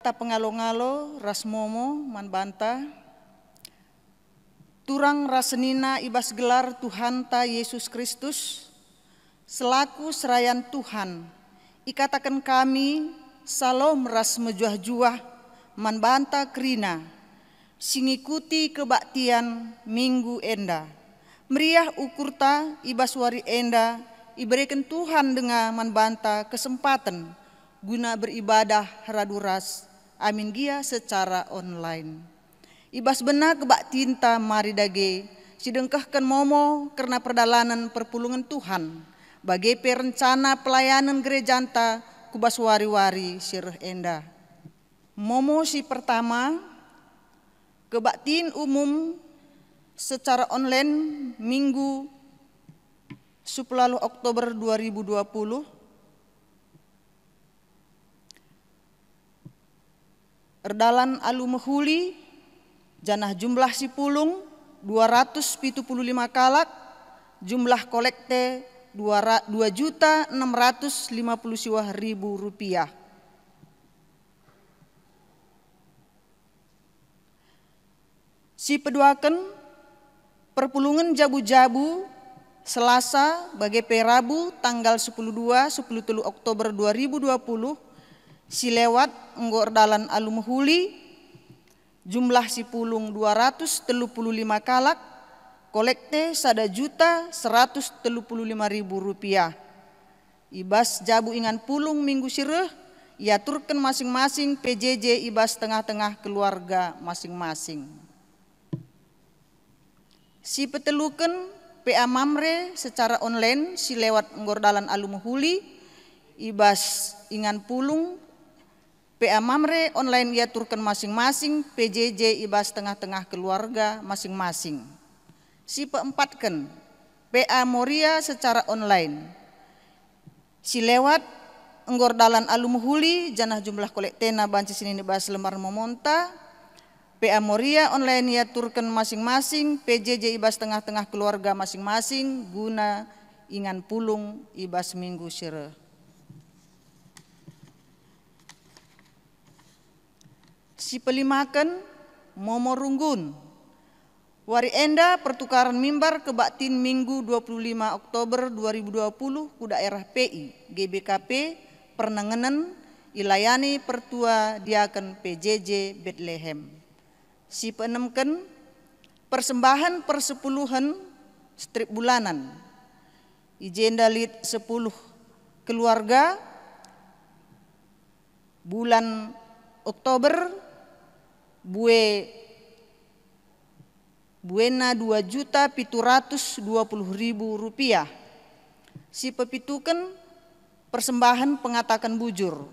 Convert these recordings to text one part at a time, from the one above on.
kata pengalo-ngalo ras momo man banta turang rasenina ibas gelar Tuhan ta Yesus Kristus selaku serayan Tuhan ikatakan kami salom ras mejuah-juah man banta kerina singikuti kebaktian minggu enda meriah ukurta ibas wari enda iberikan Tuhan dengan man banta kesempatan guna beribadah haraduras amin gia secara online. Ibas benar kebak tinta mari dage sidengkahkan momo karena perdalanan perpulungan Tuhan bagi perencana pelayanan gerejanta kubas wari-wari sireh enda. Momo si pertama kebaktiin umum secara online Minggu 10 Oktober 2020 erdalan alu mehuli janah jumlah si pulung 275 kalak, jumlah kolekte 2.650.000 rupiah. Si peduaken perpulungan jabu-jabu Selasa bagi Perabu tanggal 10 Oktober 2020 si lewat nggo erdalan alu mehuli jumlah si pulung 235 kalak, kolekte 1.135.000 rupiah. Ibas jabu ingan pulung minggu sireh, ia turken masing-masing PJJ ibas tengah-tengah keluarga masing-masing. Si peteluken PA Mamre secara online si lewat ngordalan alu mehuli, ibas ingan pulung PA Mamre online ia turkan masing-masing PJJ ibas tengah-tengah keluarga masing-masing. Si peempatkan PA Moria secara online. Si lewat enggordalan alu mehuli janah jumlah kolektena banci sini ibas lemar memonta. PA Moria online ia turkan masing-masing PJJ ibas tengah-tengah keluarga masing-masing guna ingan pulung ibas minggu sireh. Si pelimakan momo runggun wari enda pertukaran mimbar kebaktin minggu 25 Oktober 2020 ku daerah PI GBKP Pernenganan ilayani pertua diaken PJJ Bethlehem. Si peenemken persembahan persepuluhan strip bulanan ijenda lid 10 keluarga bulan Oktober buena 2.720.000 rupiah. Si pepitukan persembahan pengatakan bujur.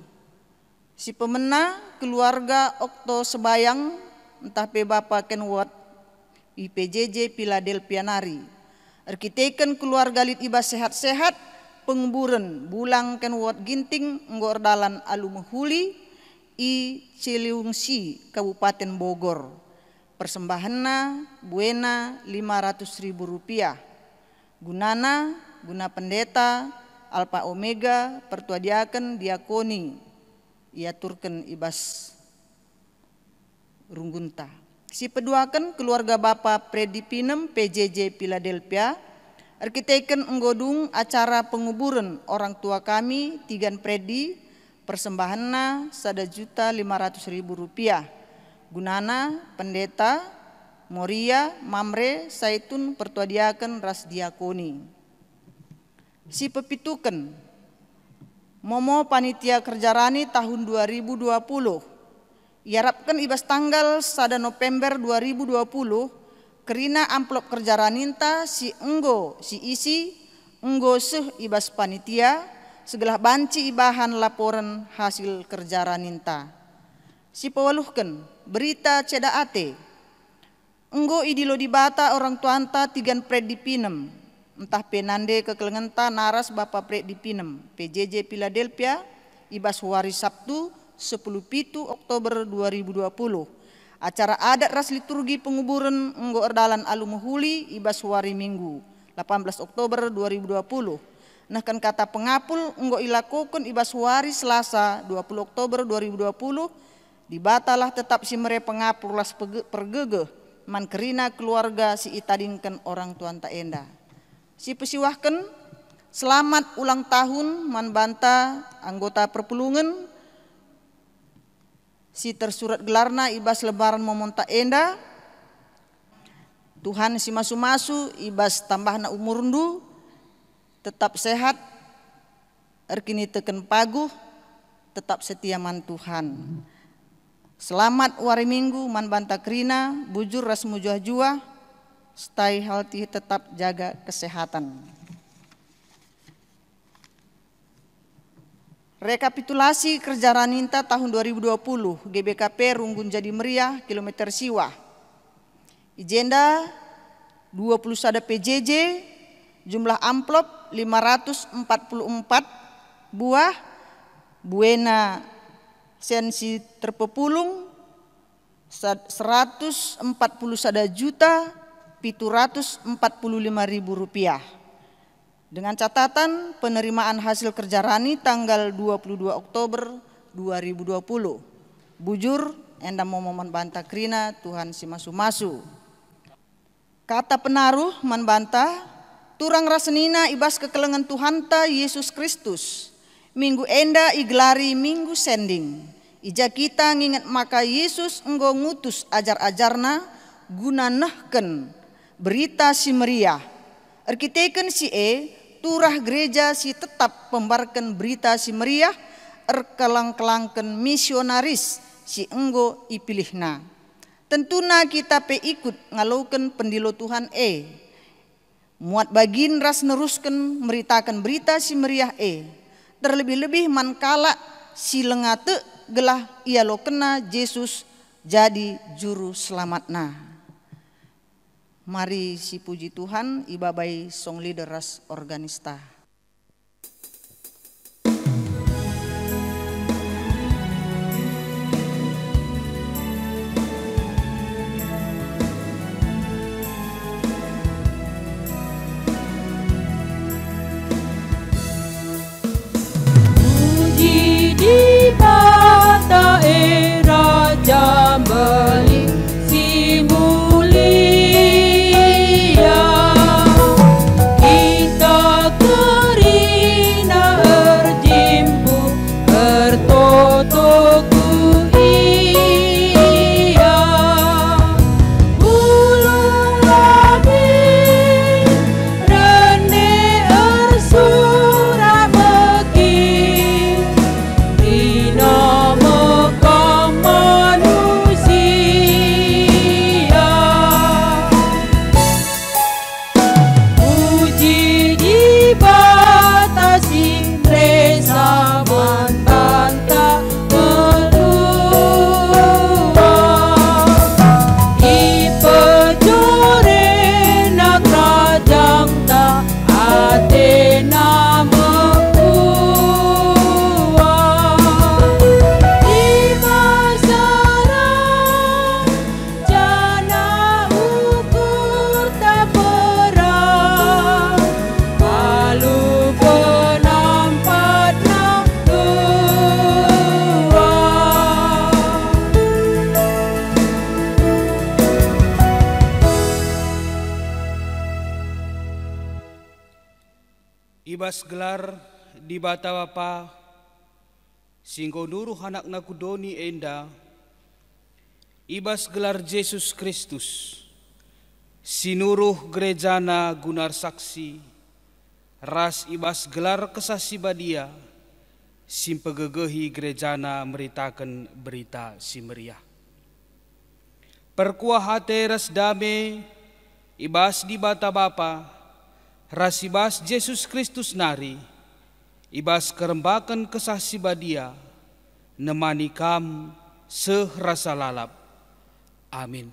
Si pemena keluarga Okto Sebayang entah pe bapa kenwat IPJJ Philadelphia Nari. Arkiteken keluarga lit ibas sehat-sehat penguburan bulang kenwat ginting ngordalan alu mehuli I Ciliwungsi Kabupaten Bogor. Persembahanna buena 500.000 rupiah. Gunana guna pendeta Alpha Omega pertua diaken diakoni ia turken ibas runggunta. Si peduaken keluarga Bapak Predi Pinem PJJ Philadelphia arkiteken enggodung acara penguburan orang tua kami Tigan Predi persembahanna 1.500.000 rupiah. Gunana pendeta Moria Mamre Saitun pertuadiaken ras diakoni. Si pepituken momo panitia kerjarani tahun 2020 iarapkan ibas tanggal 1 November 2020 kerina amplop kerjaraninta si enggo si isi enggo seh ibas panitia segala banci ibahan laporan hasil kerja raninta. Si pewaluhken berita ceda ate. Enggo idilo dibata orang tuanta Tigan Predi Pinem. Entah penande kekelengenta naras Bapak Predi Pinem. PJJ Philadelphia ibas wari Sabtu 10 Oktober 2020. Acara adat ras liturgi penguburan enggo erdalan alu mehuli ibas wari Minggu 18 Oktober 2020. Nah kan kata pengapul enggo ilakukan ibas wari Selasa 20 Oktober 2020 Dibatalah tetap si mere pengapur las pergegeh man kerina keluarga si itadingkan orang tuan ta enda. Si pesiwahkan selamat ulang tahun man banta anggota perpulungan si tersurat gelarna ibas lebaran momon ta enda. Tuhan si masu-masu ibas tambahna umur ndu tetap sehat erkini teken paguh tetap setia man Tuhan. Selamat wari minggu man banta kerina bujur ras mujuah-juah stay healthy tetap jaga kesehatan. Rekapitulasi kerja Raninta tahun 2020 GBKP Runggun Jadi Meriah kilometer Siwa. Agenda 21 PJJ, jumlah amplop 544 buah, buena sensi terpepulung 141 juta 745.000 rupiah. Dengan catatan penerimaan hasil kerja Rani tanggal 22 Oktober 2020. Bujur enda momoman banta krina Tuhan si masu-masu. Kata penaruh man banta turang rasenina ibas kekelengan Tuhan ta Yesus Kristus. Minggu enda iglari minggu sending. Ija kita nginget maka Yesus enggo ngutus ajar-ajarna guna nehken berita si meriah. Erkiteken si turah gereja si tetap pembarkan berita si meriah erkelang-kelangken misionaris si enggo ipilihna. Tentuna kita pe ikut ngalauken pendilo Tuhan muat bagin ras nerusken meritakan berita si meriah terlebih-lebih mankala si lengate gelah ia lo kena Yesus jadi juru selamatna. Mari si puji Tuhan ibabai song leader ras organista. Jambeli si mulia kita kerina erjimpu ertotoku iya ulung lagi rene ersura meki rina ibas gelar di bata bapa singgo nuruh anak nakudoni enda ibas gelar Yesus Kristus sinuruh gerejana gunar saksi ras ibas gelar kesasi badia simpegegehi gerejana meritakan berita si meriah perkuah hate ras dame ibas di bata bapa rasibas Yesus Kristus nari ibas kerembakan kesasi badia nemani kam sehrasa lalap. Amin.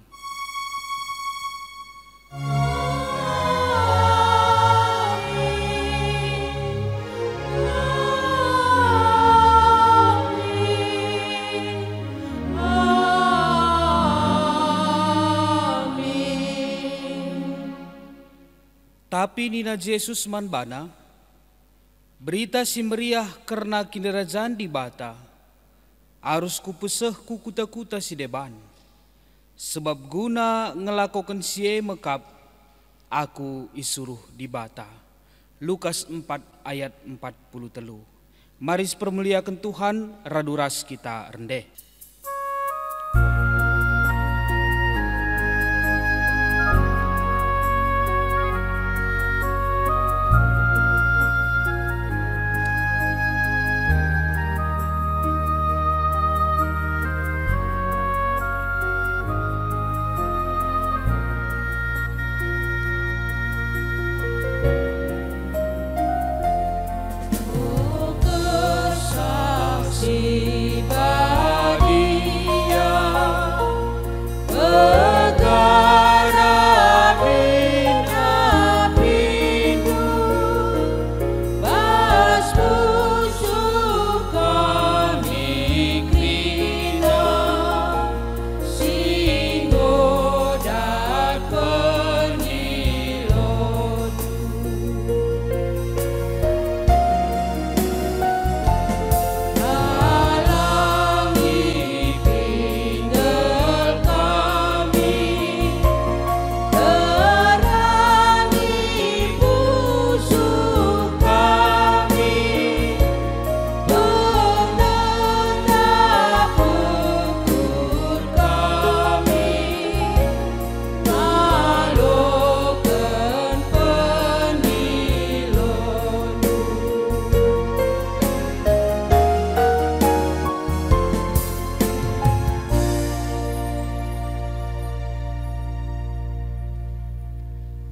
Tapi nina Yesus manbana, berita si meriah karena kinderajaan di bata, Arus kupeseh ku kuta-kuta si deban. Sebab guna ngelakokan sie mekap, aku isuruh dibata. Lukas 4 ayat 43. Mari permuliakan Tuhan, raduras kita rendeh.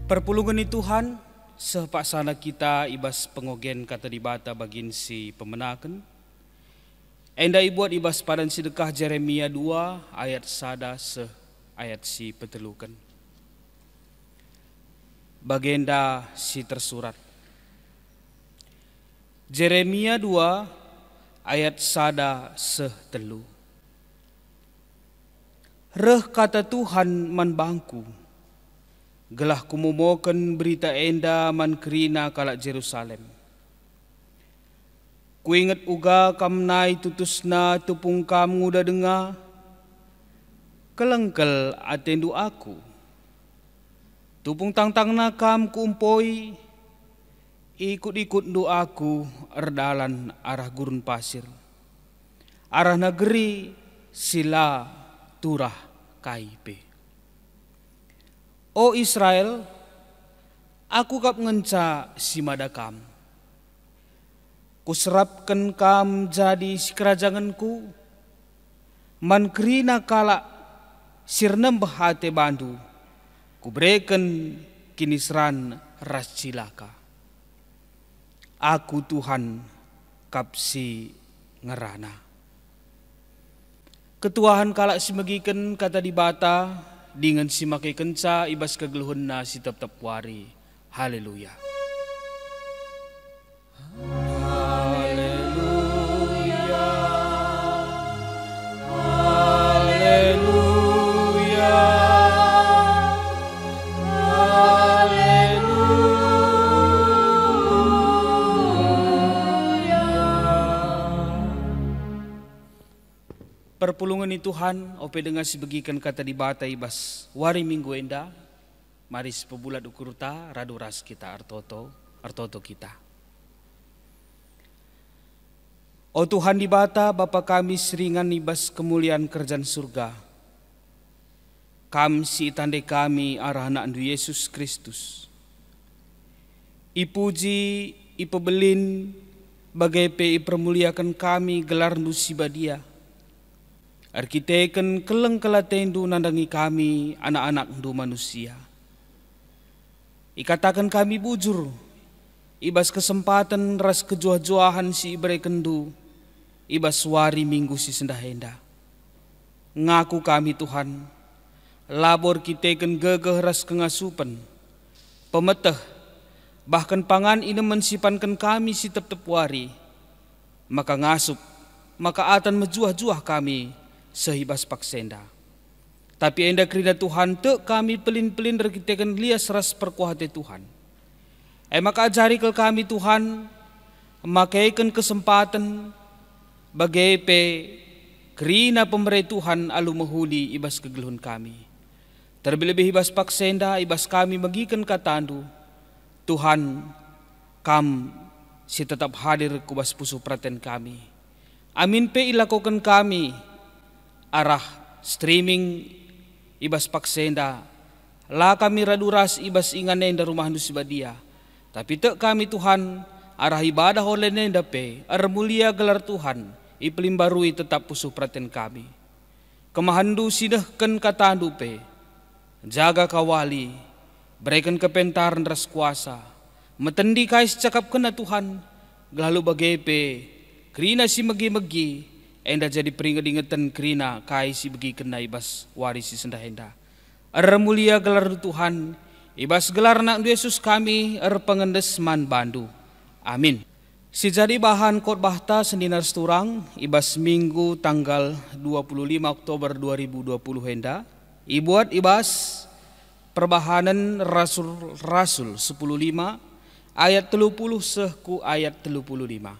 Perpulungan Tuhan, sepaksana kita ibas pengogen kata dibata bagin si pemenaken. Enda ibuat ibas padan sedekah Jeremia 2 ayat sada se ayat si petelukan. Bagenda si tersurat. Jeremia 2 ayat sada se telu. Reh kata Tuhan man bangku. Gelah kumumoken berita enda man kerina kalak Jerusalem. Kuinget uga kamnai tutusna tupung kam nguda denga. Kelengkel atendu aku. Tupung tangtangna kam kuumpoi. Ikut-ikut doaku erdalan arah gurun pasir. Arah negeri sila turah kaipe. O Israel, aku kap ngenca si madakam. Kuserapkan kam jadi si kerajanganku. Man kerina kalak sirnem bahate bandu. Kubreken kinisran ras cilaka. Aku Tuhan kap si ngerana. Ketuahan kalak si megiken kata dibata. Dengan si makai kenca ibas kegeluhun na si tep-tep wari. Haleluya. Haleluya. Haleluya. Haleluya. Perpulungan Tuhan, ope dengan sebegikan kata dibata ibas wari minggu enda, mari sepebulat ukuruta raduras kita artoto kita. O Tuhan dibata Bapa kami seringan ibas kemuliaan kerjaan surga. Kam si tande kami arah anak andu Yesus Kristus. Ipuji, ipebelin, bagai pe ipermuliakan kami gelar ndu sibadia. Arkiteken keleng kelatendu nandangi kami anak-anak ndu manusia. Ikatakan kami bujur, ibas kesempatan ras kejuah-juahan si ibre kendu, ibas wari minggu si sendahenda. Ngaku kami Tuhan, labor kiteken gegeh ras kengasupan, pemeteh, bahkan pangan ina mensipankan kami si tep-tep wari, maka ngasup, maka atan mejuah-juah kami, sehibas paksenda. Tapi enda kerida Tuhan te kami pelin-pelin rekitekan lias ras perkuhate Tuhan. Maka ajari ke kami Tuhan, makaikan kesempatan bagai pe kerina pemerintah Tuhan alu mahuli ibas kegeluhan kami. Terlebih ibas paksenda ibas kami magikan katandu, Tuhan kam si tetap hadir kubas pusu praten kami. Amin pe ilakukan kami arah streaming ibas paksenda. La kami raduras ibas ingan nenda rumah nus badia. Tapi tek kami Tuhan arah ibadah oleh nenda pe ar mulia gelar Tuhan ipelimbarui tetap pusu praten kami. Kemahandu sidahkan katandu pe. Jaga kawali, berikan kepentaran ras kuasa, metendi kais cakap kena Tuhan, lalu bagepe, kerina si megi-megi, enda jadi peringat-ingatan kerina kais si begi kena ibas warisi sendahenda. Ar mulia gelar Tuhan, ibas gelar nak Yesus kami, ar pengendes man bandu. Amin. Si jadi bahan khotbah ta sendinar seturang, ibas minggu tanggal 25 Oktober 2020 henda. Ibuat ibas perbahanan Rasul 10:5 ayat 30 sehku ayat 35.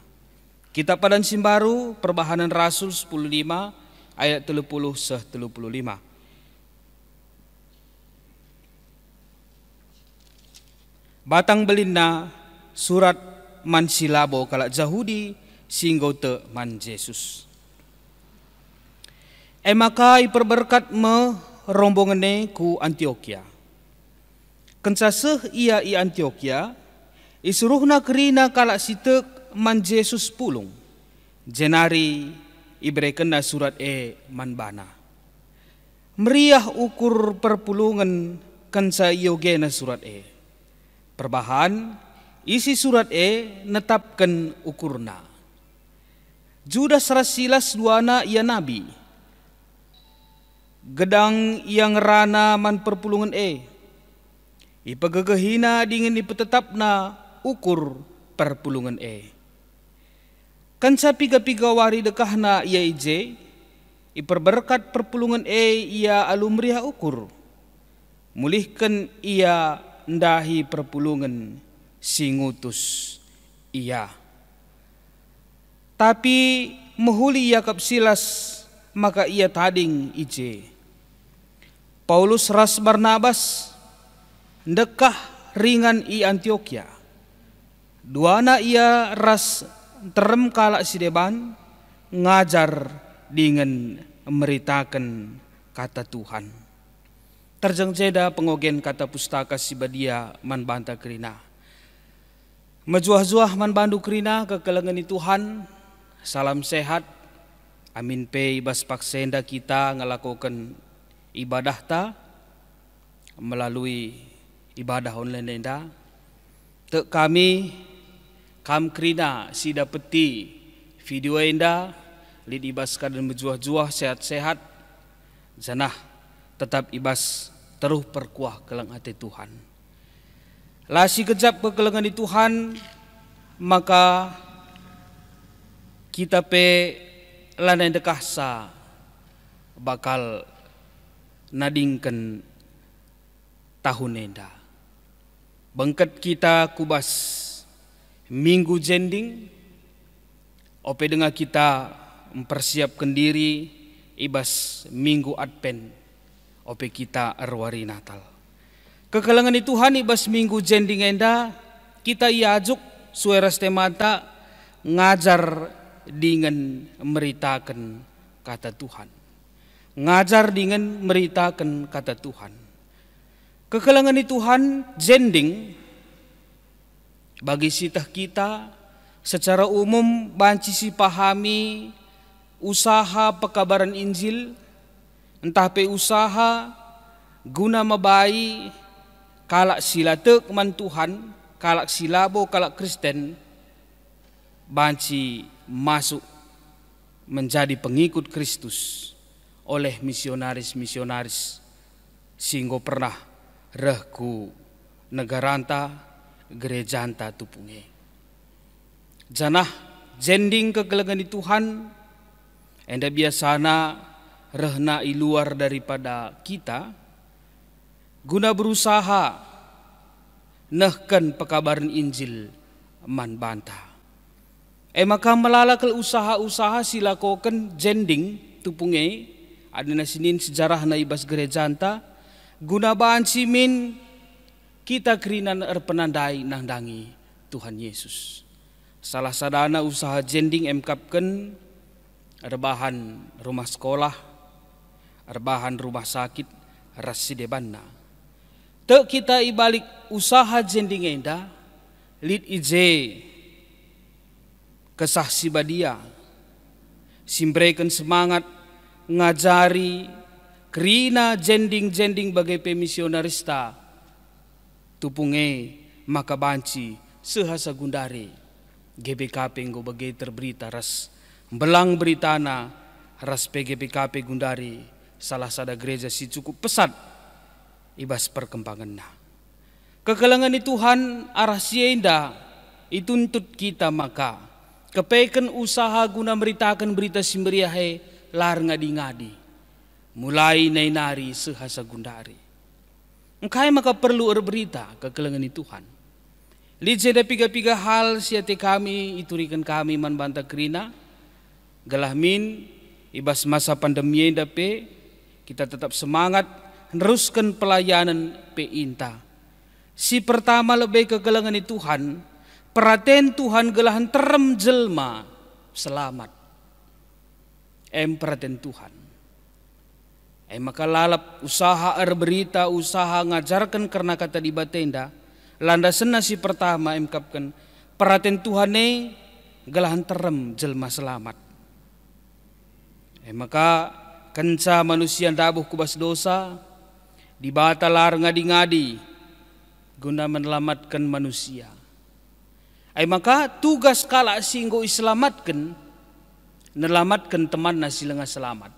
Kitab Padan Simbaru perbahanan Rasul 10:5 ayat 30 seh 35. Batang belinna surat man silabo kalak Jahudi singgo te man Yesus. Maka iperberkat rombongan ku Antioquia. Kensaseh ia i Antioquia, isuruhna kerina kalak sitek man Yesus pulung. Jenari ibrekena surat man bana. Meriah ukur perpulungan kensa iogena surat Perbahan isi surat netapkan ukurna. Judas rasilas duana ia nabi. Gedang yang rana man perpulungan ipagagahina dingin ipetetapna ukur perpulungan Kansa piga-piga wari dekahna ia ije iperberkat perpulungan ia alumriah ukur. Mulihkan ia ndahi perpulungan singutus ia. Tapi mahuli ia kapsilas maka ia tading ije. Paulus ras Barnabas ndekah ringan i Antioquia. Duana ia ras terem kalak sideban ngajar dengan meritakan kata Tuhan. Terjang jeda pengogen kata pustaka sibadia man banta kerina. Majuah-juah man bandu kerina kekelengan Tuhan. Salam sehat. Amin pe ibas paksenda kita ngelakukan ibadah ta melalui ibadah online enda. Tek kami kam krina si dapeti video enda lid ibas kadan berjuah-juah sehat-sehat zanah tetap ibas teruh perkuah kelang hati Tuhan. Lasi kejap kekelengan di Tuhan maka kita pe lanai dekahsa bakal nadingkan tahun enda. Bengket kita kubas minggu jending, ope dengan kita mempersiapkan diri ibas minggu Advent, ope kita arwari Natal. Kekelengan di Tuhan ibas minggu jending enda, kita iajuk suara stemata ngajar dengan meritakan kata Tuhan. Ngajar dengan meritakan kata Tuhan. Kekelengan di Tuhan jending bagi sitah kita secara umum banci si pahami usaha pekabaran Injil, entah pe usaha guna mabai kalak silatek man Tuhan, kalak silabo kalak Kristen banci masuk menjadi pengikut Kristus oleh misionaris-misionaris singgo pernah rehku negaranta gerejanta tupunge. Janah jending kegelengan di Tuhan enda biasana rehna i luar daripada kita guna berusaha nehkan pekabaran Injil man banta. Maka melalakal usaha-usaha silakokan jending tupunge adina sinin sejarah na ibas gereja anta guna banci min kita kerinan penandai nangdangi Tuhan Yesus. Salah sadana usaha jending emkapken rebahan rumah sekolah, rebahan rumah sakit, rasidebanna. Te kita ibalik usaha jending enda lid ije kesah sibadia simbrekan semangat ngajari kerina jending bagai pemisionarista tupunge maka banci sehasa gundare GBKP nggo bagai terberita ras belang beritana ras PGBKP gundare salah sada gereja si cukup pesat ibas perkembangan na kekelangan ni Tuhan arah sienda ituntut kita maka kepeken usaha guna meritakan berita simberiahe lar ngadi-ngadi mulai nainari sehasa gundari engkai maka perlu berita kekelangan ni Tuhan lijeda piga-piga hal siate kami iturikan kami man banta kerina galahmin ibas masa pandemi dape kita tetap semangat neruskan pelayanan pe inta si pertama lebih kekelangan ni Tuhan perhatian Tuhan gelahan terem jelma selamat. Perhatian Tuhan. Maka lalap usaha berita, usaha ngajarkan karena kata di batenda. Landasan nasi pertama kapkan perhatian Tuhan gelahan terem jelma selamat. Maka kenca manusia dabuh kubas dosa dibatalar ngadi-ngadi guna menyelamatkan manusia. Maka tugas kala singgo iselamatkan nelamatkan teman nasi lengah selamat.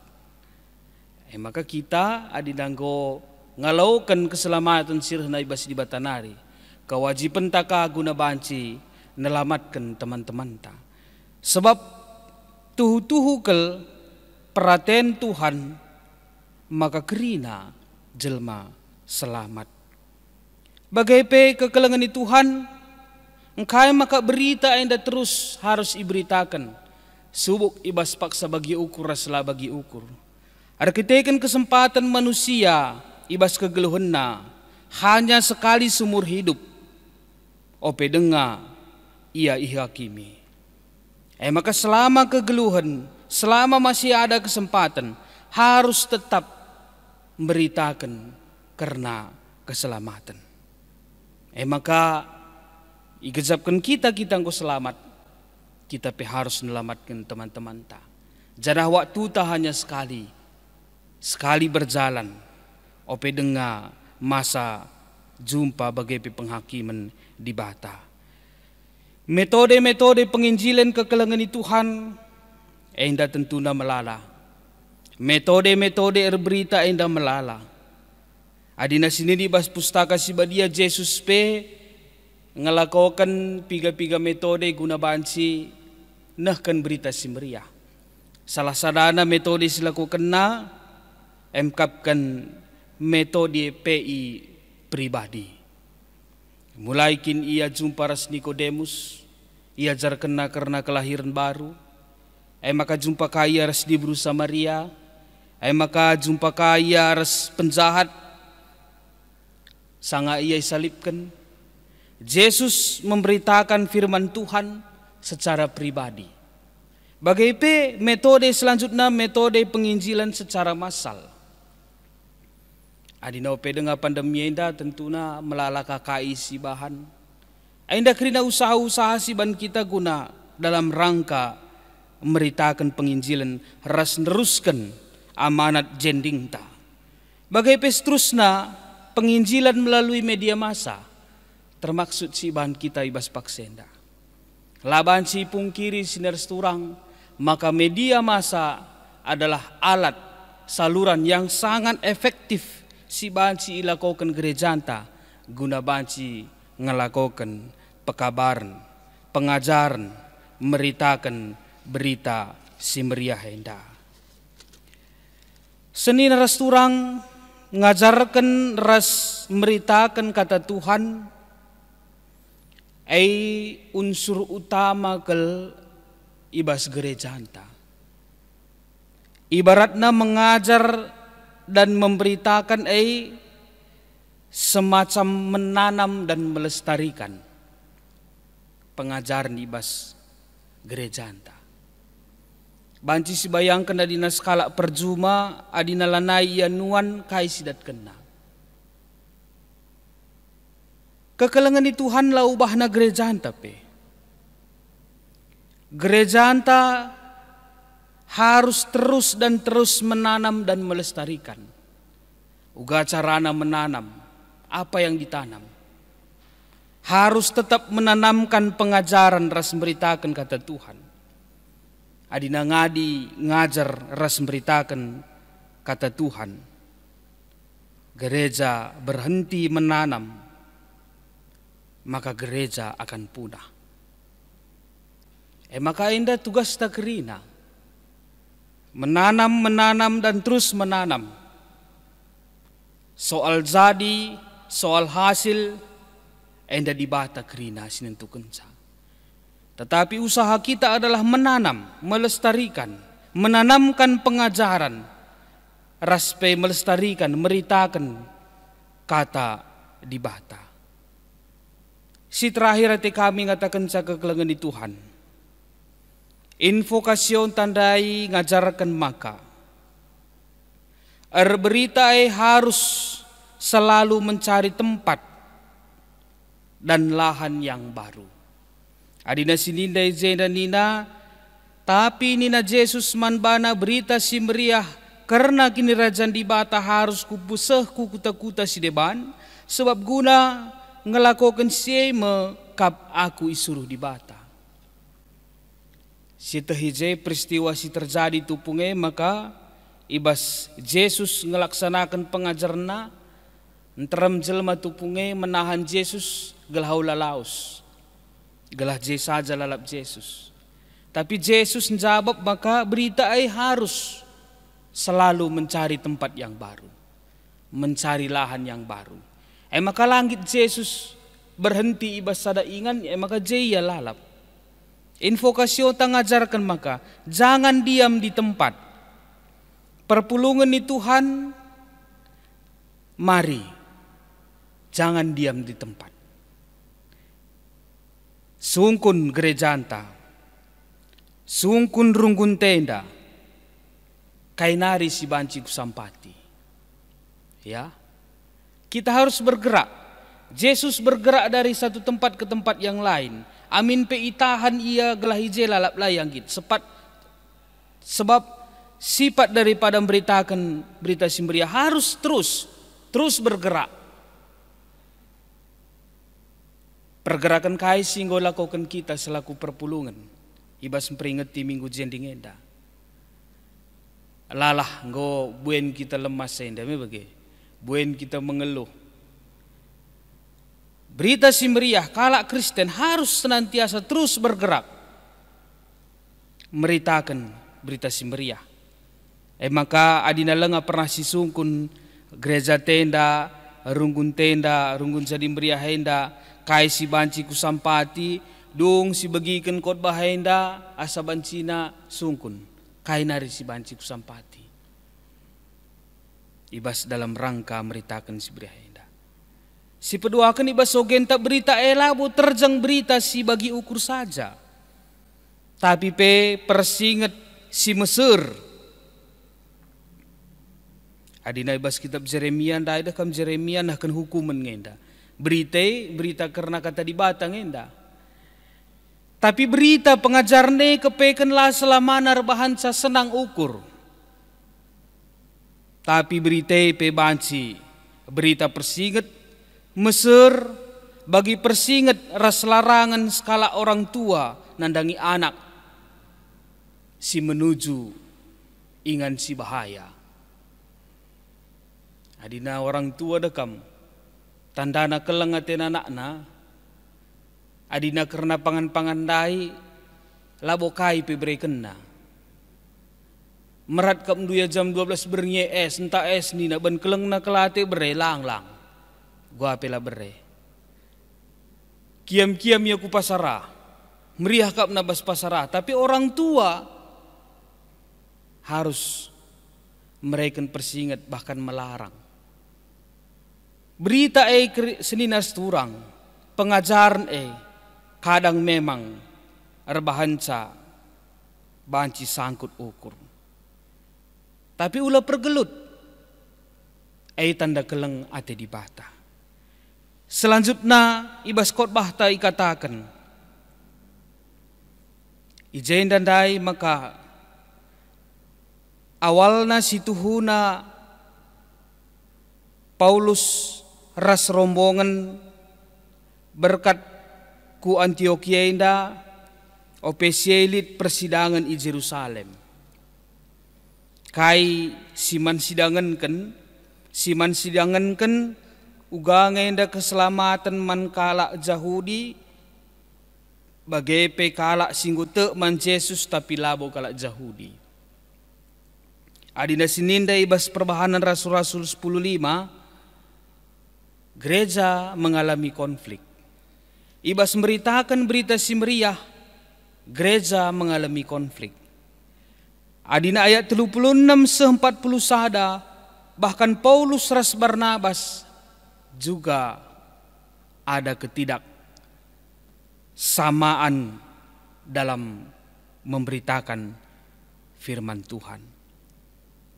Maka kita adidanggo ngalaukan keselamatan sirna ibas di batanari. Kewajiban taka guna banci nelamatkan teman-teman ta. Sebab tuhu-tuhu kel perhatian Tuhan maka kerina jelma selamat. Bagai pe kekelangan di Tuhan engkai maka berita enda terus harus iberitakan. Subuk ibas paksa bagi ukur raslah bagi ukur. Ada kitekan kesempatan manusia ibas kegeluhanna hanya sekali seumur hidup. Ope denga ia ihakimi. Maka selama kegeluhan, selama masih ada kesempatan harus tetap memberitakan karena keselamatan. Maka igezapkan kita engkau selamat, kita harus menyelamatkan teman-teman ta. Jadah waktu ta hanya sekali berjalan. Ope denga masa jumpa bagai penghakiman di bata. Metode-metode penginjilan kekelangan Tuhan enda tentuna melala. Metode-metode berita enda melala. Adina sini di bas pustaka sibadia Yesus pe ngelakukan piga-piga metode guna banci nahkan berita simeriah. Salah sadana metode silakukan na emkapkan metode PI pribadi. Mulai kin ia jumpa ras Nikodemus, ia jar kena karena kelahiran baru. Maka jumpa kaya ras di Bru Samaria. Maka jumpa kaya ras penjahat. Sanga ia salibkan. Yesus memberitakan firman Tuhan secara pribadi. Bagai metode selanjutnya metode penginjilan secara massal. Adina ope dengan pandemi enda tentuna melala KKI si bahan. Enda kerina usaha-usaha si ban kita guna dalam rangka memberitakan penginjilan ras neruskan amanat jending ta. Bagai seterusnya penginjilan melalui media massa. Termaksud si bahan kita ibas paksenda. Laban si pungkiri sinar turang, maka media massa adalah alat saluran yang sangat efektif si bahan si ilakokan gerejanta guna banci ngelakokan pekabaran, pengajaran, meritakan berita si meriah enda. Seni ras turang ngajarkan ras meritakan kata Tuhan unsur utama kel ibas gereja anta. Ibaratnya mengajar dan memberitakan semacam menanam dan melestarikan pengajaran ibas gereja anta. Banci si bayangkan adina skala perjuma adina lanai yanuan kai sidat kena. Kekelengan di Tuhan lah ubahna gereja anta pe. Gereja anta harus terus dan terus menanam dan melestarikan. Uga carana menanam, apa yang ditanam. Harus tetap menanamkan pengajaran ras memberitakan kata Tuhan. Adina ngadi ngajar ras memberitakan kata Tuhan. Gereja berhenti menanam, maka gereja akan punah. Maka indah tugas tak kerina. Menanam dan terus menanam. Soal jadi, soal hasil, indah dibata kerina sinentukan sa. Tetapi usaha kita adalah menanam, melestarikan, menanamkan pengajaran, raspe melestarikan, meritakan kata dibata. Si terakhir hati kami ngatakan sa kekelengan di Tuhan. Invokasyon tandai ngajarkan maka. Berita harus selalu mencari tempat dan lahan yang baru. Adina sininda izenda nina, tapi nina Jesus manbana berita si meriah karena kini rajan dibata harus kupuseh kuta-kuta si deban sebab guna ngelakukan sieme kap aku isuruh dibata. Si tehije peristiwa si terjadi tupunge maka ibas Jesus ngelaksanakan pengajarna enterem jelma tupunge menahan Jesus gelhau lalaus. Gelah je saja lalap Yesus. Tapi Yesus menjawab maka berita harus selalu mencari tempat yang baru. Mencari lahan yang baru. Maka langit Yesus berhenti ibas sada ingan maka jaya lalap. Invokasio tangajarkan maka jangan diam di tempat. Perpulungan di Tuhan mari jangan diam di tempat. Sungkun gereja anta, sungkun rungkun tenda, kainari si banci kusampati. Ya, kita harus bergerak. Yesus bergerak dari satu tempat ke tempat yang lain. Amin pe itahan ia gelahije lalap layang gitu. Sebab sifat daripada memberitakan berita simberia harus terus bergerak. Pergerakan kai singgo lakukan kita selaku perpulungan. Ibas memperingati minggu jending enda. Lalah ngo buen kita lemas enda me bagi. Buen kita mengeluh. Berita si meriah kalak Kristen harus senantiasa terus bergerak. Meritakan berita si meriah. Maka adina lenga pernah sisungkun gereja tenda, runggun jadi meriah henda. Kai si banci kusampati, dong si bagikan khotbah henda, asa bancina sungkun. Kai nari si banci kusampati. Ibas dalam rangka meritakan si meriah henda. Si peduakan ibas sogen tak berita elabu terjang berita si bagi ukur saja. Tapi pe persinget si Mesir. Adina ibas kitab Jeremia nda ada kam Jeremia nah kan hukuman ngenda. Berita karena kata dibatang ngenda. Tapi berita pengajarne kepekenlah selamana rebahan sa senang ukur. Tapi berita pe banci berita persinget Mesir bagi persinget ras larangan skala orang tua nandangi anak si menuju ingan si bahaya. Adina orang tua dekam tandana kelengaten anakna adina karena pangan-pangan dai labo kai pe brekenna. Merat kam duya jam 12 bernye es entah es nina ban kelengna kelate bere lang. Gua pela bere. Kiam-kiam ya ku pasara. Meriah kap nabas pasara, tapi orang tua harus mereka persingat bahkan melarang. Berita seninas turang, pengajaran kadang memang arbahanca banci sangkut ukur. Tapi ulah pergelut, tanda keleng ate di bata. Selanjutnya ibas khotbah ta ikatakan, ijain dandai maka awalna situhuna Paulus ras rombongan berkat ku Antioquia inda opesielit persidangan i Jerusalem. Kai siman sidangan ken uga ngenda keselamatan man kala Jahudi bagai kala singgute man Yesus tapi labo kala Jahudi. Adina sininda ibas perbahanan Rasul-Rasul 10:5 gereja mengalami konflik. Ibas memberitakan berita si meriah, gereja mengalami konflik. Adina ayat 36-40 sada, bahkan Paulus ras Barnabas juga ada ketidaksamaan dalam memberitakan firman Tuhan.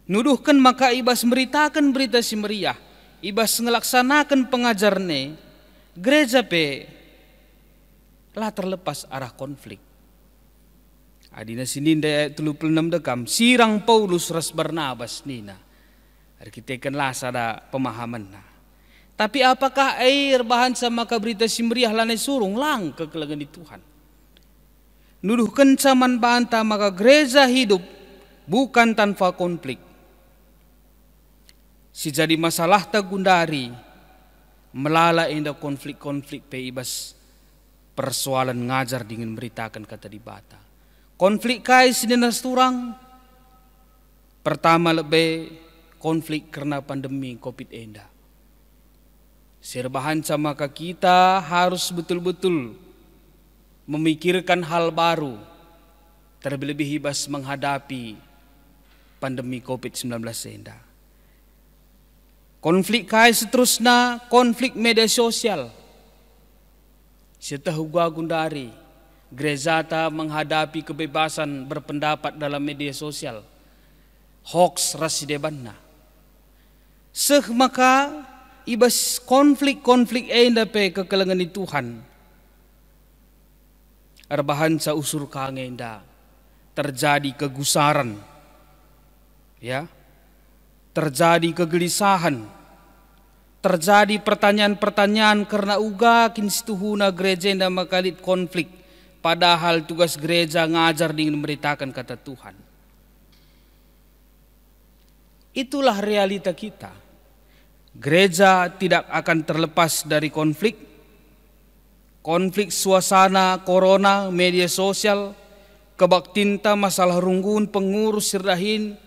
Nuduhkan maka ibas memberitakan berita si meriah, ibas ngelaksanakan pengajarne, gereja lah terlepas arah konflik. Adina sininda ayat 36 dekam, sirang Paulus ras Barnabas nina. Arkitekenlah sada pemahaman na. Tapi apakah air bahan sama berita si meriah lanai surung lang kekelagan di Tuhan. Nuduhkan caman banta maka gereja hidup bukan tanpa konflik. Si jadi masalah ta gundari melala inda konflik-konflik ibas persoalan ngajar dengan beritakan kata di bata. Konflik kai sininas turang. Pertama lebih konflik karena pandemi COVID enda. Serbahan maka kita harus betul-betul memikirkan hal baru. Terlebih hibas menghadapi pandemi COVID-19 enda. Konflik kai seterusnya konflik media sosial. Setelah gua gundari, gereja ta menghadapi kebebasan berpendapat dalam media sosial. Hoax rasidebanna. Maka ibas konflik-konflik enda kekelengan di Tuhan. Arbahan sa usur kangenda terjadi kegusaran. Ya. Terjadi kegelisahan, terjadi pertanyaan-pertanyaan karena uga kinstituhuna gereja yang makalit konflik, padahal tugas gereja ngajar dengan memberitakan kata Tuhan. Itulah realita kita. Gereja tidak akan terlepas dari konflik, suasana corona, media sosial, kebaktinta, masalah runggun, pengurus sirdahin,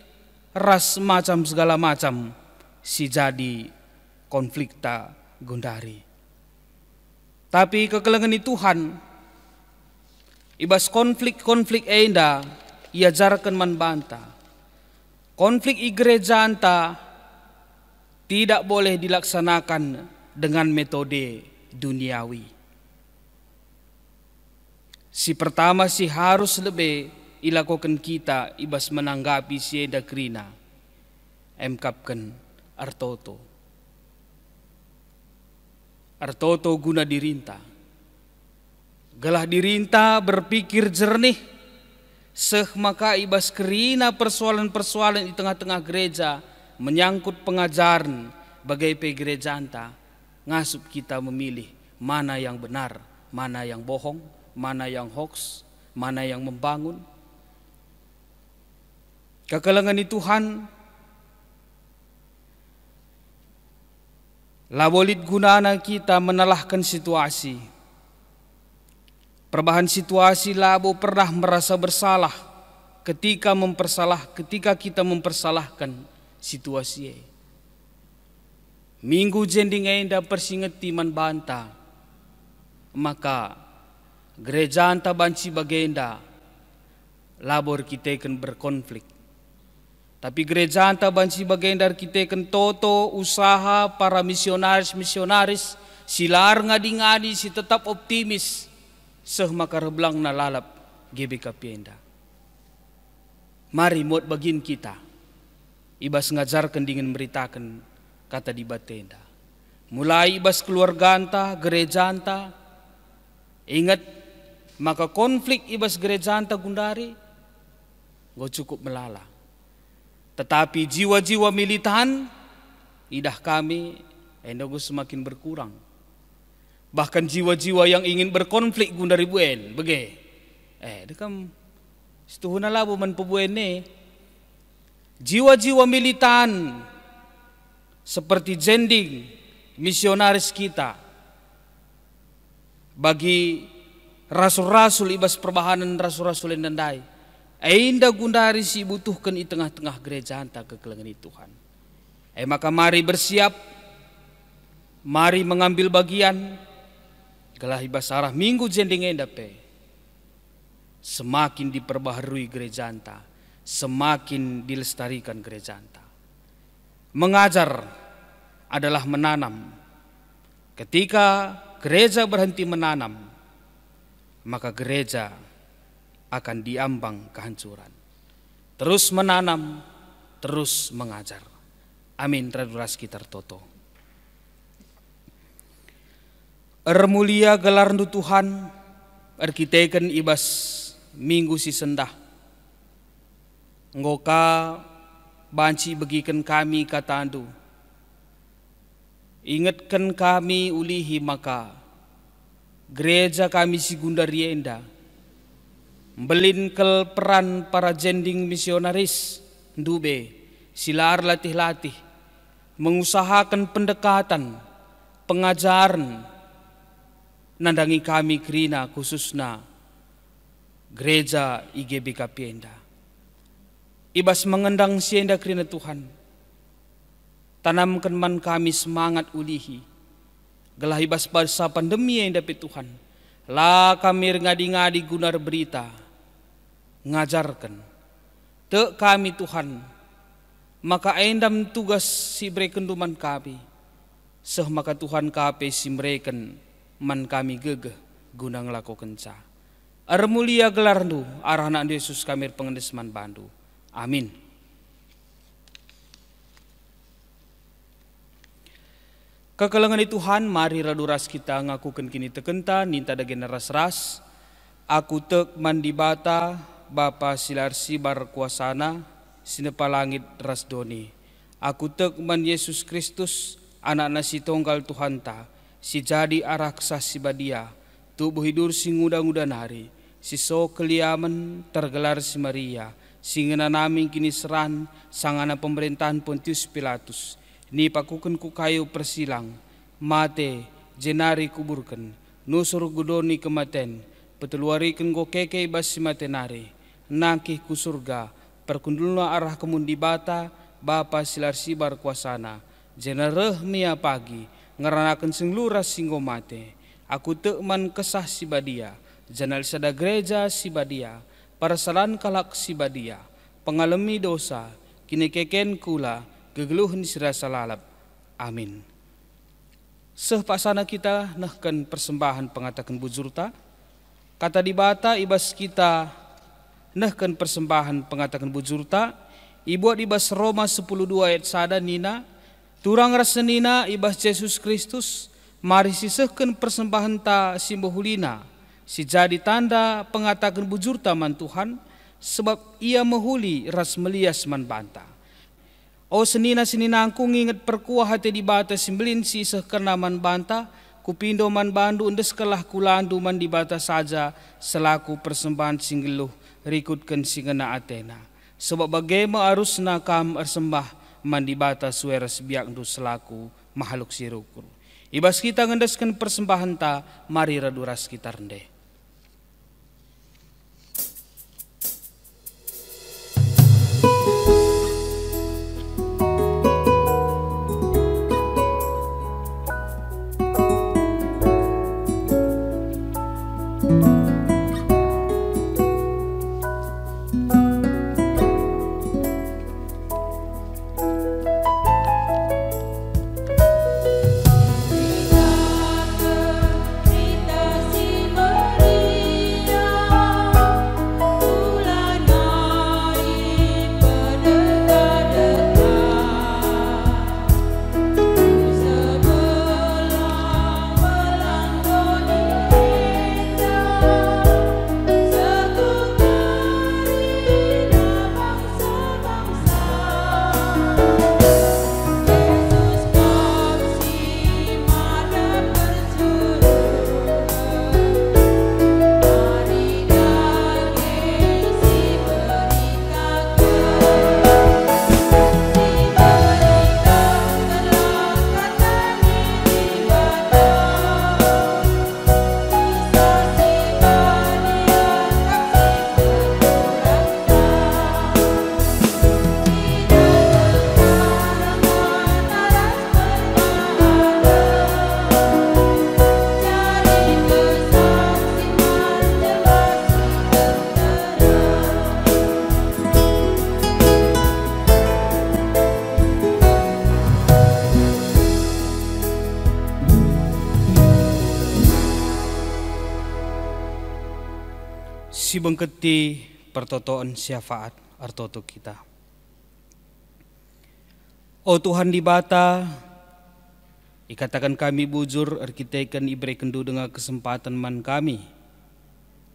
ras macam segala macam si jadi konflik tak gundari. Tapi kekelengan di Tuhan ibas konflik enda iajarkan man banta. Konflik i gereja anta tidak boleh dilaksanakan dengan metode duniawi. Si pertama si harus lebih ilakokan kita ibas menanggapi sieda krina emkapkan artoto guna dirinta galah dirinta berpikir jernih maka ibas kerina persoalan-persoalan di tengah-tengah gereja menyangkut pengajaran bagai gereja anta ngasup kita memilih mana yang benar, mana yang bohong, mana yang hoax, mana yang membangun. Kekelengan di Tuhan labolit gunana kita menalahkan situasi. Perubahan situasi labo pernah merasa bersalah ketika kita mempersalahkan situasi. Minggu jending enda persingeti man banta. Maka gereja anta banci bagenda labor kita akan berkonflik. Tapi gereja anta bansi bagian dari kita toto usaha para misionaris silar ngadi-ngadi si tetap optimis seh makareblang na lalap GBK Pienda. Mari mod bagin kita ibas ngajarkan dengan beritakan kata di batenda. Mulai ibas keluarga anta, gereja anta, ingat maka konflik ibas gereja anta gundari go cukup melala. Tetapi jiwa-jiwa militan idah kami endago semakin berkurang. Bahkan jiwa-jiwa yang ingin berkonflik gundari buen bege. Dekam setuhuna labo man pebuene. Jiwa-jiwa militan seperti jending misionaris kita bagi rasul-rasul ibas perbahanan rasul-rasul yang nandai. Ainda gundari si butuhkan di tengah-tengah gereja anta kekelengan Tuhan. Maka mari bersiap, mari mengambil bagian. Gelah ibas arah minggu jending endape. Semakin diperbaharui gereja anta, semakin dilestarikan gereja anta. Mengajar adalah menanam. Ketika gereja berhenti menanam, maka gereja akan diambang kehancuran. Terus menanam, terus mengajar. Amin. Raduras kita toto. Mulia gelar nu Tuhan, arkiteken ibas minggu si sendah. Ngoka banci bagikan kami kata andu. Ingatkan kami ulihi maka gereja kami si Gundarienda melinkel peran para jending misionaris ndube silar latih-latih mengusahakan pendekatan pengajaran nandangi kami kerina khususna gereja IGBK Pienda ibas mengendang sienda kerina Tuhan tanamkan man kami semangat ulihi gelah ibas basa pandemi yang dapat Tuhan lah kami ngadi-ngadi gunar berita ngajarkan te kami Tuhan maka endam tugas si brekenduman kami seh maka Tuhan kape si mereken man kami gegeh guna ngelakukan ca mulia gelar nu arah anak Yesus kami pengendesman bandu amin. Kekelengan Tuhan mari raduras kita ngakukan kini tekenta ninta dagen ras-ras aku tek mandibata Bapa silar sibar kuasana sinepa langit rasdoni aku tek man Yesus Kristus anak nasi tonggal Tuhan ta si jadi arah kesah si badia tubuh hidur si nguda-nguda nari si so keliaman tergelar si Maria si ngenanaming kini seran sangana pemerintahan Pontius Pilatus ni pakuken ku kayu persilang mate jenari kuburken nusur gudoni kematen peteluariken go keke bas si matenari nangkih ku surga perkundulna arah kemundi bata Bapa silar sibar kuasana jenereh mia pagi ngeranakan singluras singgo mate aku tekman kesah si badia janal sada gereja si badia parasalan kalak si badia pengalami dosa kini keken kula gegeluhan sirasa lalap amin. Seh pasana kita nahkan persembahan pengatakan bujurta kata di bata ibas kita nahkan persembahan pengatakan bujurta ibuat ibas Roma 10:2 ayat sada nina turang rasenina ibas Yesus Kristus mari sisehkan persembahan ta simbohulina si jadi tanda pengatakan bujurta man Tuhan sebab ia mehuli ras melias man banta. O senina angku nginget perkuah hati di bata simbelin si sehkena man banta kupindo man bandu undes kelah kulandu man di bata saja selaku persembahan singgeluh rikutkan singena Athena sebab bagaimana arusna kam ersembah man di bata sueras biak du selaku makhluk sirukur ibas kita ngendeskan persembahan ta mari raduras kita rendeh. si bengketi pertotoan syafaat artoto kita. Oh Tuhan di bata, ikatakan kami bujur arkitekan ibre kendu dengan kesempatan man kami.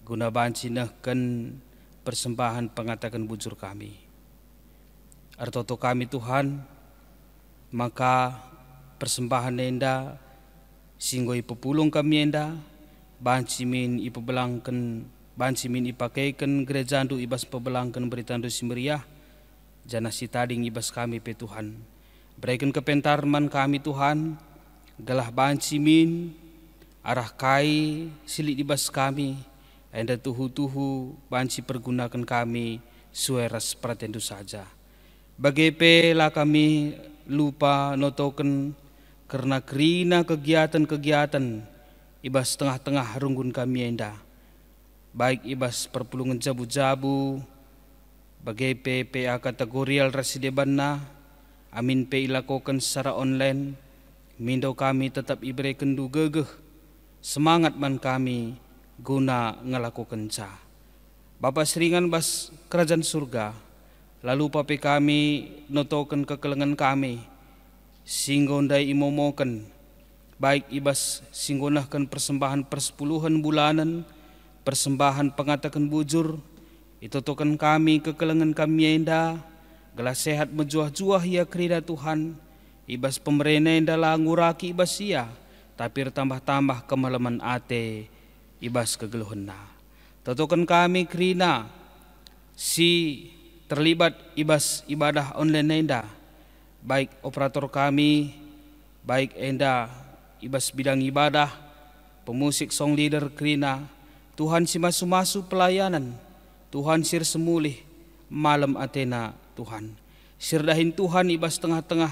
Guna bancinahkan persembahan pengatakan bujur kami. Artoto kami Tuhan, maka persembahan enda singgoi pepulung kami enda, bancimin ipebelangkan, bancimin ipakaikan gerejandu ibas pebelangkan beritandu si meriah, jana si tading ibas kami pe Tuhan. Berikan kepentarman kami Tuhan, galah bancimin arah kai silik ibas kami, enda tuhu-tuhu banci pergunakan kami sueras pratendu saja. Bagepe lah kami lupa notoken karena kerina kegiatan-kegiatan ibas tengah-tengah runggun kami enda. Baik ibas perpulungan jabu-jabu, bagai PPA kategorial rasidebanna, amin pe ilakokan secara online, mindo kami tetap ibre kendu gegeh, semangat man kami guna ngelakukan ca. Bapak seringan bas kerajaan surga, lalu pape kami notokan kekelengan kami, singgondai imomokan, baik ibas singgonahkan persembahan persepuluhan bulanan, persembahan pengatakan bujur, itotokan kami kekelengan kami enda, gelas sehat menjuah-juah ya kerida Tuhan, ibas pemerena enda languraki ibas ia, tapi tambah-tambah kemalaman ate, ibas kegeluhena. Totokan kami kerina, si terlibat ibas ibadah online enda, baik operator kami, baik enda ibas bidang ibadah, pemusik song leader kerina, Tuhan si masu-masu pelayanan, Tuhan sir semulih malam Athena Tuhan. Sirdahin Tuhan ibas tengah-tengah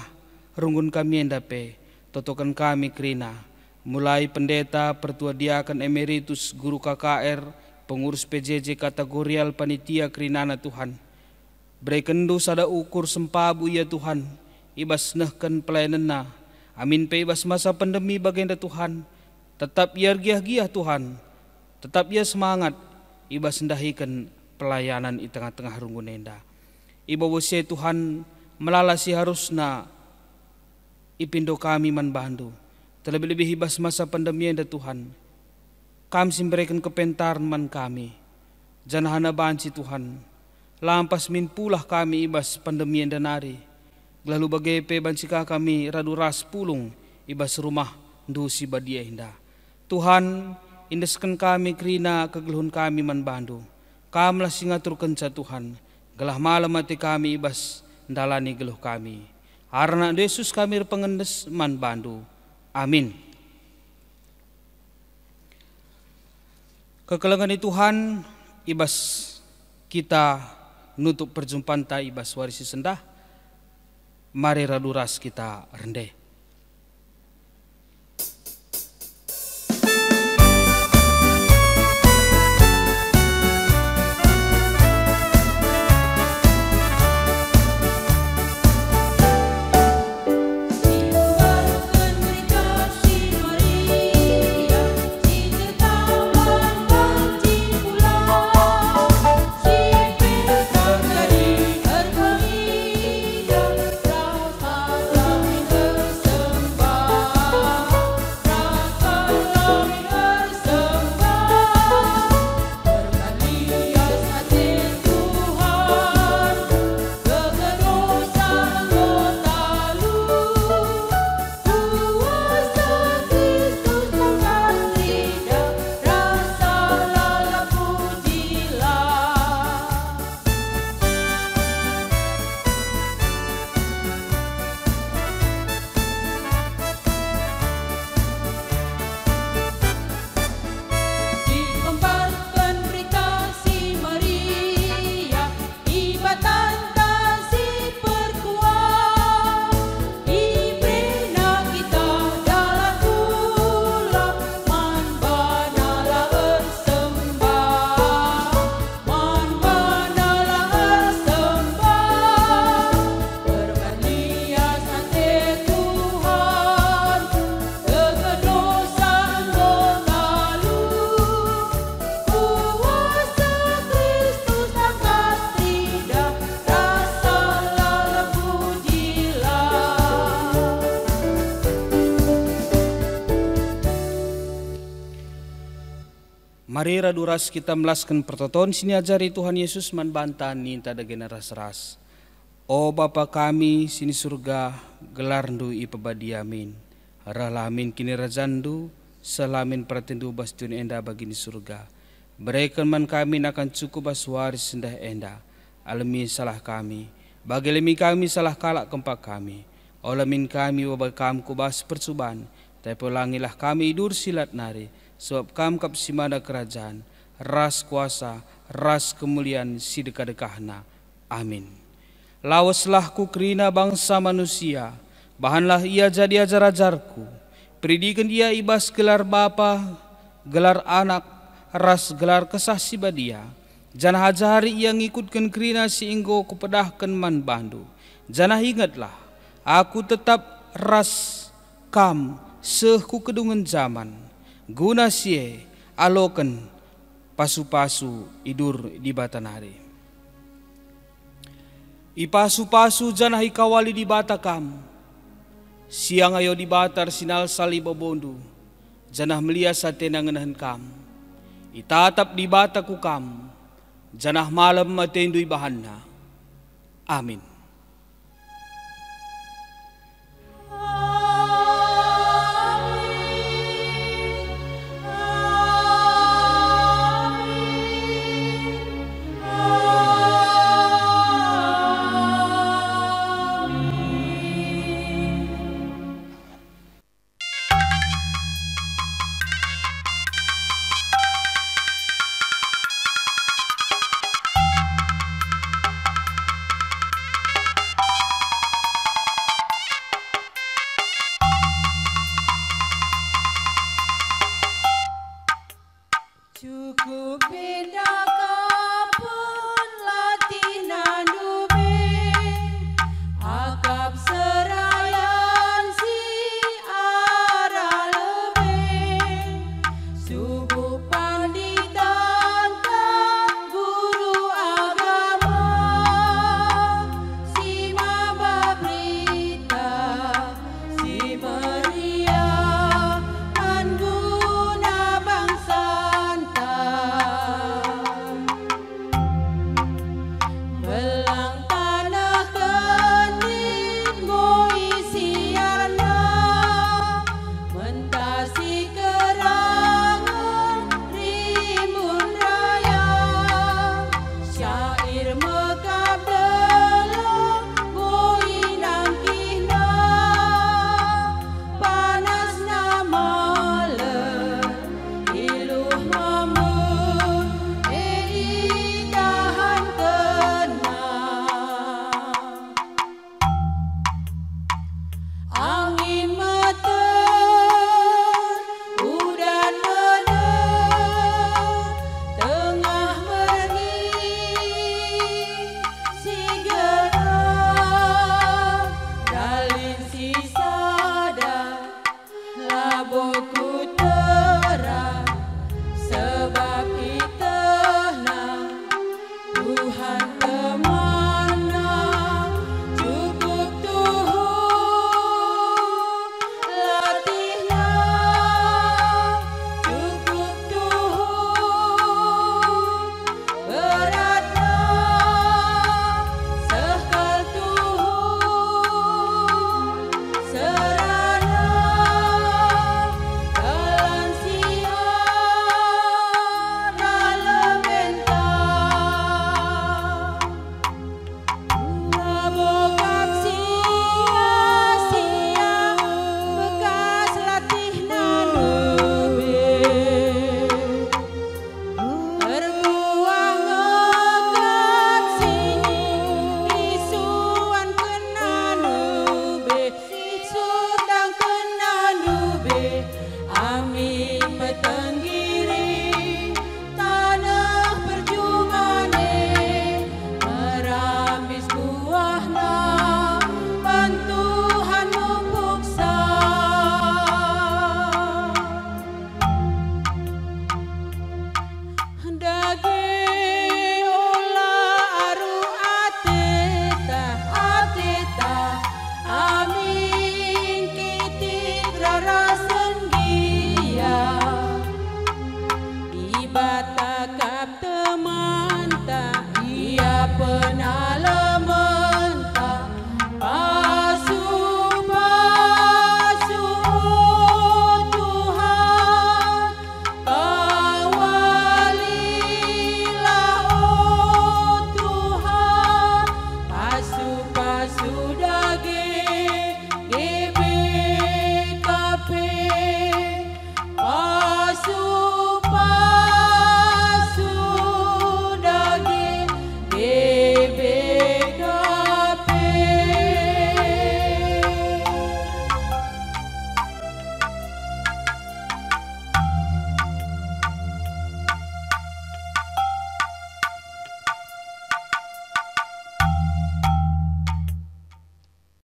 runggun kami endape, totokan kami kerina, mulai pendeta, pertua diakan emeritus, guru KKR, pengurus PJJ kategorial panitia kerinana Tuhan. Berikan dosa ada ukur sempabu ya Tuhan, ibas nehkan pelayananna, amin pe ibas masa pandemi baginda Tuhan, tetap giah-giah Tuhan. Tetap ia semangat, iba sendahikan pelayanan di tengah-tengah runggun enda. Iba wose Tuhan melalasi harusna ipindo kami man bandu. Terlebih-lebih ibas masa pandemi enda Tuhan. Kami simberikan kepentar man kami. Janahana banci Tuhan. Lampas min pulah kami ibas pandemi enda nari. Lalu bagepe bancika kami radu ras pulung ibas rumah ndusi badia enda. Tuhan, indeskan kami kerina kegeluhun kami man bandu. Kamlah singatur kenca Tuhan. Gelah malam mati kami ibas ndalani geluh kami. Arna Yesus kami pengendes man bandu. Amin. Kekelengan Tuhan ibas kita nutup perjumpaan ta ibas warisi sendah. Mari raduras kita rendeh. Terkami dan rasa Mari raduras kita melaskan pertoton sini ajari Tuhan Yesus man bantan ninta dagena ras-ras. O Bapa kami sini surga, gelarndu ipabadiamin. Haralamin kini rajandu, selamin pratendu bas dunia enda bagini surga. Berikan man kami akan cukup bas waris sendah enda. Alami salah kami, bagi lemi kami salah kalak kempak kami. Olamin kami wabal kam kubas percuban, tapi pulangilah kami idur silat nari. Sebab kam kap simada kerajaan, ras kuasa, ras kemuliaan si dekah-dekahna. Amin. Lawaslah ku kerina bangsa manusia, bahanlah ia jadi ajar-ajarku. Peridikan ia ibas gelar bapa, gelar anak, ras gelar kesah si badia. Janah ajari ia ngikutkan kerina si inggo kupedahkan man bandu. Janah ingatlah, aku tetap ras kam sehku kedungan zaman. Guna sie alokan pasu-pasu idur di batanari. Ipasu-pasu janah ikawali di batakam. Siang ayo di batar sinal sali bobondu. Janah melia sate nangenahan kam. Itatap di bataku kam. Janah malam matendui bahanna. Amin.